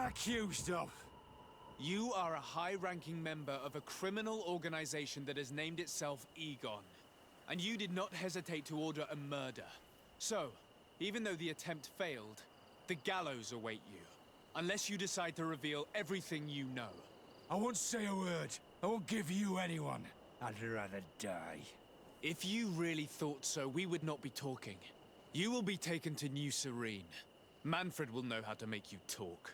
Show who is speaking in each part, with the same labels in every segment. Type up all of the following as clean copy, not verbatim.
Speaker 1: accused of?
Speaker 2: You are a high-ranking member of a criminal organization that has named itself Egon. And you did not hesitate to order a murder. So, even though the attempt failed, the gallows await you. Unless you decide to reveal everything you know.
Speaker 1: I won't say a word. I won't give you anyone. I'd rather die.
Speaker 2: If you really thought so, we would not be talking. You will be taken to New Serene. Manfred will know how to make you talk.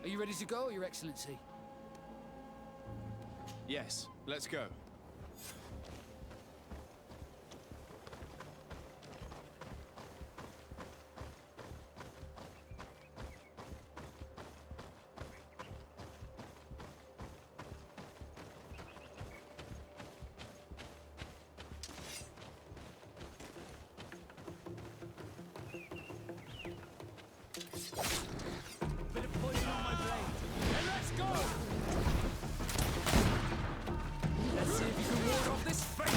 Speaker 3: Are you ready to go, Your Excellency?
Speaker 2: Yes, let's go.
Speaker 3: Bit of poison on my blade. And let's go! Let's see if you can ward off this fate!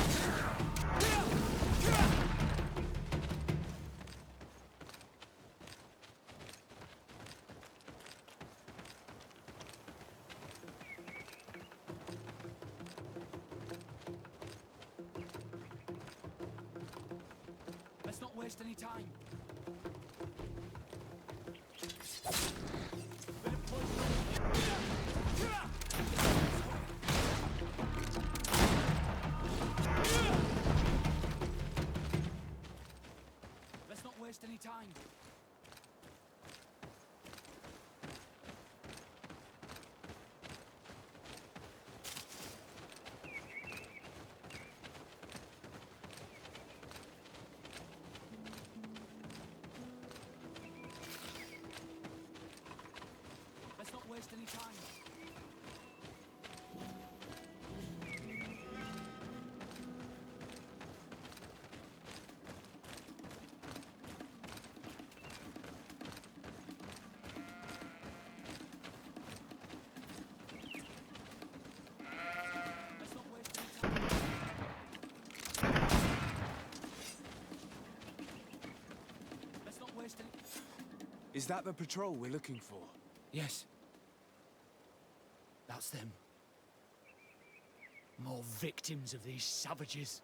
Speaker 3: Let's not waste any time. Let's not waste any time. Let's not waste any time. Let's not waste any time. Let's not waste any...
Speaker 2: Is that the patrol we're looking for?
Speaker 3: Yes. That's them. More victims of these savages.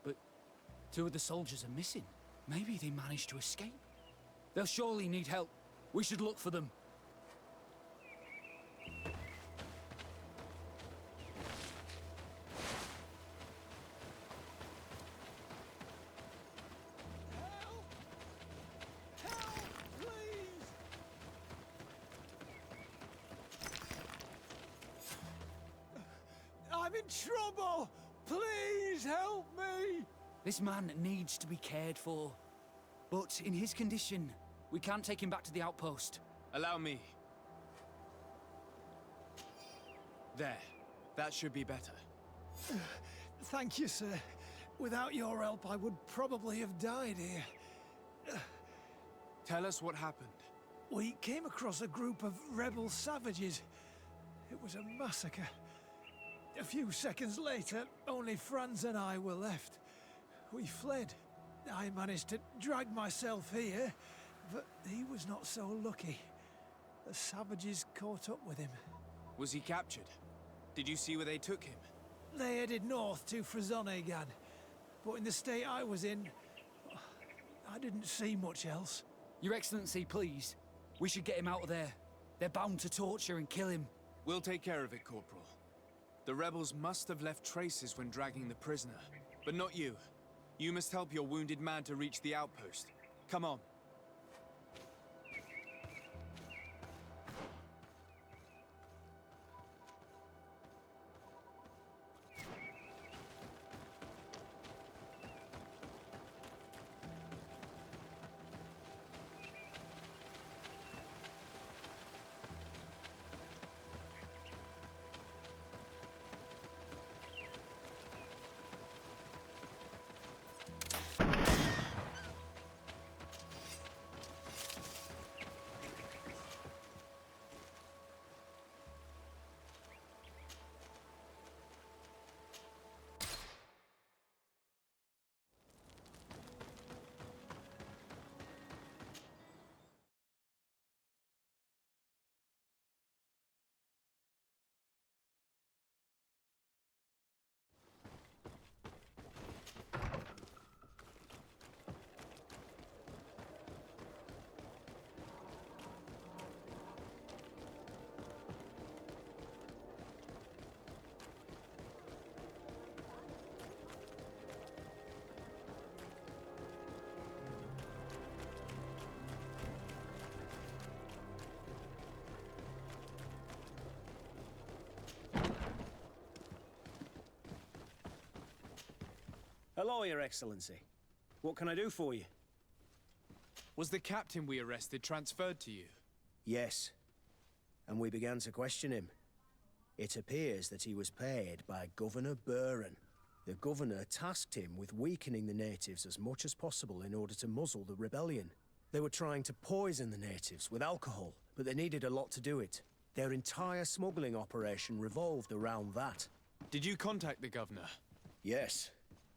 Speaker 3: But two of the soldiers are missing. Maybe they managed to escape. They'll surely need help. We should look for them.
Speaker 1: I'm in trouble! Please help me!
Speaker 3: This man needs to be cared for. But in his condition, we can't take him back to the outpost.
Speaker 2: Allow me. There. That should be better.
Speaker 1: Thank you, sir. Without your help, I would probably have died here.
Speaker 2: Tell us what happened.
Speaker 1: We came across a group of rebel savages. It was a massacre. A few seconds later, only Franz and I were left. We fled. I managed to drag myself here, but he was not so lucky. The savages caught up with him.
Speaker 2: Was he captured? Did you see where they took him?
Speaker 1: They headed north to Frazonegan, but in the state I was in, I didn't see much else.
Speaker 3: Your Excellency, please. We should get him out of there. They're bound to torture and kill him.
Speaker 2: We'll take care of it, Corporal. The rebels must have left traces when dragging the prisoner. But not you. You must help your wounded man to reach the outpost. Come on.
Speaker 4: Hello, Your Excellency. What can I do for you?
Speaker 2: Was the captain we arrested transferred to you?
Speaker 4: Yes. And we began to question him. It appears that he was paid by Governor Buren. The governor tasked him with weakening the natives as much as possible in order to muzzle the rebellion. They were trying to poison the natives with alcohol, but they needed a lot to do it. Their entire smuggling operation revolved around that.
Speaker 2: Did you contact the governor?
Speaker 4: Yes.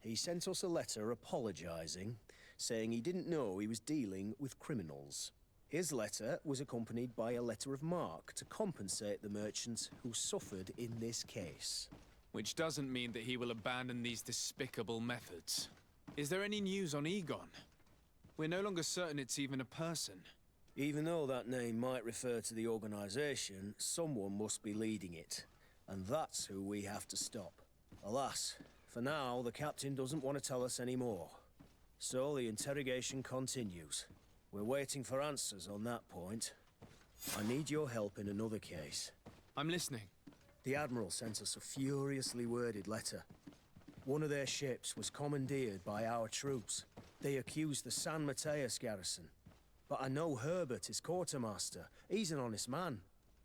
Speaker 4: He sent us a letter apologizing, saying he didn't know he was dealing with criminals. His letter was accompanied by a letter of marque to compensate the merchants who suffered in this case.
Speaker 2: Which doesn't mean that he will abandon these despicable methods. Is there any news on Egon? We're no longer certain it's even a person.
Speaker 4: Even though that name might refer to the organization, someone must be leading it. And that's who we have to stop. Alas, for now, the captain doesn't want to tell us any more. So the interrogation continues. We're waiting for answers on that point. I need your help in another case.
Speaker 2: I'm listening.
Speaker 4: The Admiral sent us a furiously worded letter. One of their ships was commandeered by our troops. They accused the San Mateus garrison. But I know Herbert is quartermaster. He's an honest man.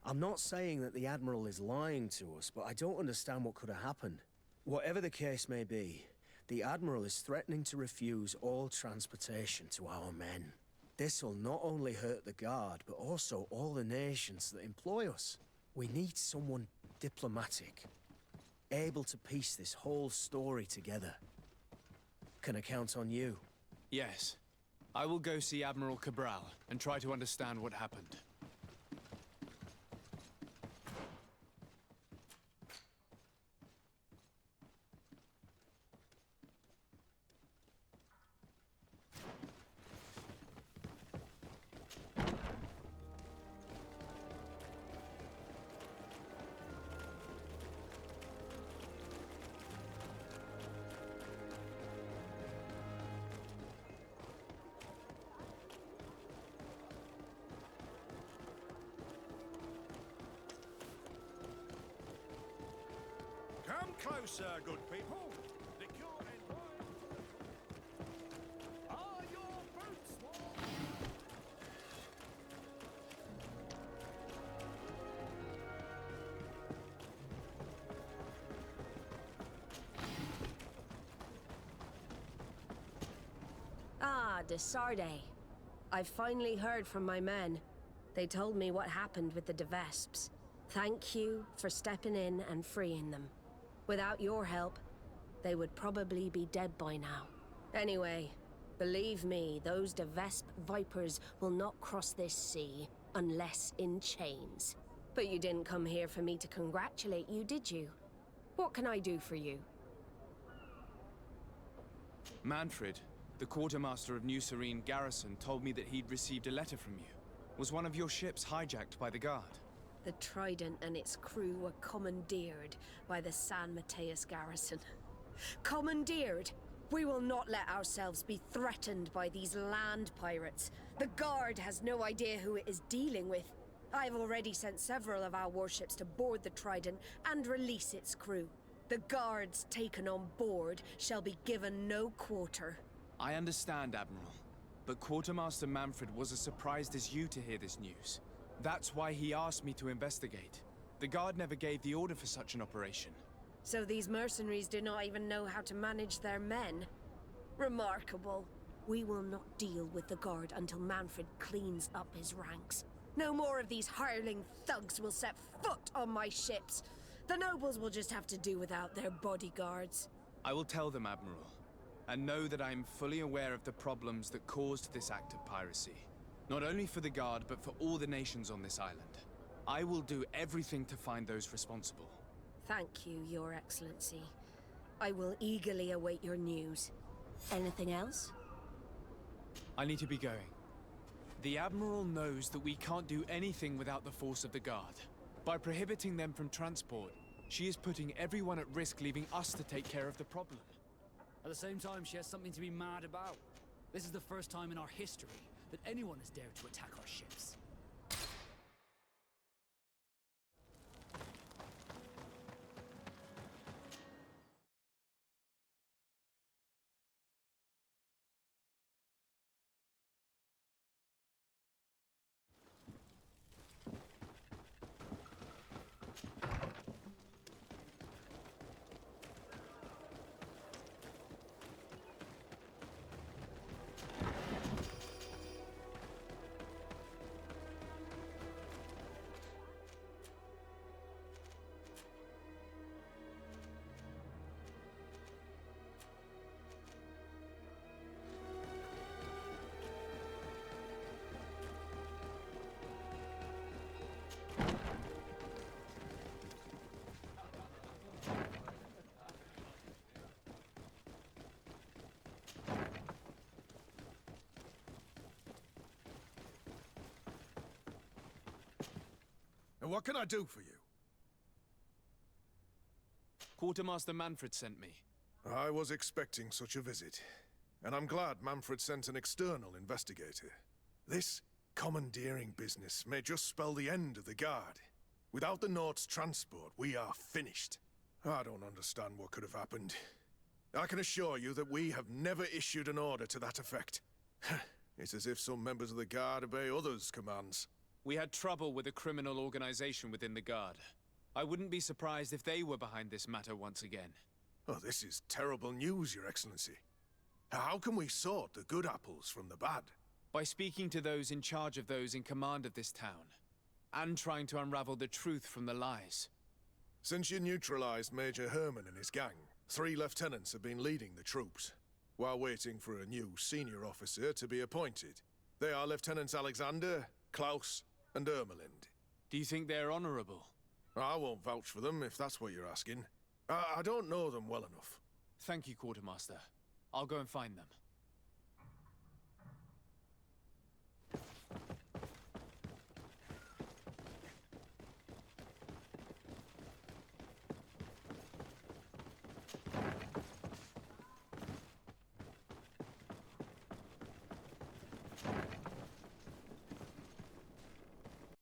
Speaker 4: I'm not saying that the Admiral is lying to us, but I don't understand what could have happened. Whatever the case may be, the Admiral is threatening to refuse all transportation to our men. This will not only hurt the Guard, but also all the nations that employ us. We need someone diplomatic, able to piece this whole story together. Can I count on you?
Speaker 2: Yes. I will go see Admiral Cabral and try to understand what happened.
Speaker 5: Come closer, good people. The cure and wine. Are your boots warm?
Speaker 6: Ah, Desarde. I've finally heard from my men. They told me what happened with the De Vesps. Thank you for stepping in and freeing them. Without your help, they would probably be dead by now. Anyway, believe me, those De Vesp vipers will not cross this sea unless in chains. But you didn't come here for me to congratulate you, did you? What can I do for you?
Speaker 2: Manfred, the quartermaster of New Serene Garrison, told me that he'd received a letter from you. Was one of your ships hijacked by the Guard?
Speaker 6: The Trident and its crew were commandeered by the San Mateus garrison. Commandeered? We will not let ourselves be threatened by these land pirates. The Guard has no idea who it is dealing with. I've already sent several of our warships to board the Trident and release its crew. The Guards taken on board shall be given no quarter.
Speaker 2: I understand, Admiral. But Quartermaster Manfred was as surprised as you to hear this news. That's why he asked me to investigate. The Guard never gave the order for such an operation.
Speaker 6: So these mercenaries do not even know how to manage their men? Remarkable. We will not deal with the Guard until Manfred cleans up his ranks. No more of these hireling thugs will set foot on my ships. The nobles will just have to do without their bodyguards.
Speaker 2: I will tell them, Admiral. And know that I am fully aware of the problems that caused this act of piracy. Not only for the Guard, but for all the nations on this island. I will do everything to find those responsible.
Speaker 6: Thank you, Your Excellency. I will eagerly await your news. Anything else?
Speaker 2: I need to be going. The Admiral knows that we can't do anything without the force of the Guard. By prohibiting them from transport, she is putting everyone at risk, leaving us to take care of the problem.
Speaker 3: At the same time, she has something to be mad about. This is the first time in our history that anyone has dared to attack our ships.
Speaker 5: And what can I do for you?
Speaker 2: Quartermaster Manfred sent me.
Speaker 5: I was expecting such a visit. And I'm glad Manfred sent an external investigator. This commandeering business may just spell the end of the Guard. Without the Nord's transport, we are finished. I don't understand what could have happened. I can assure you that we have never issued an order to that effect. It's as if some members of the Guard obey others' commands.
Speaker 2: We had trouble with a criminal organization within the Guard. I wouldn't be surprised if they were behind this matter once again.
Speaker 5: Oh, this is terrible news, Your Excellency. How can we sort the good apples from the bad?
Speaker 2: By speaking to those in charge of those in command of this town, and trying to unravel the truth from the lies.
Speaker 5: Since you neutralized Major Herman and his gang, 3 lieutenants have been leading the troops, while waiting for a new senior officer to be appointed. They are Lieutenants Alexander, Klaus, and Ermelind.
Speaker 2: Do you think they're honorable?
Speaker 5: I won't vouch for them, if that's what you're asking. I don't know them well enough.
Speaker 2: Thank you, Quartermaster. I'll go and find them.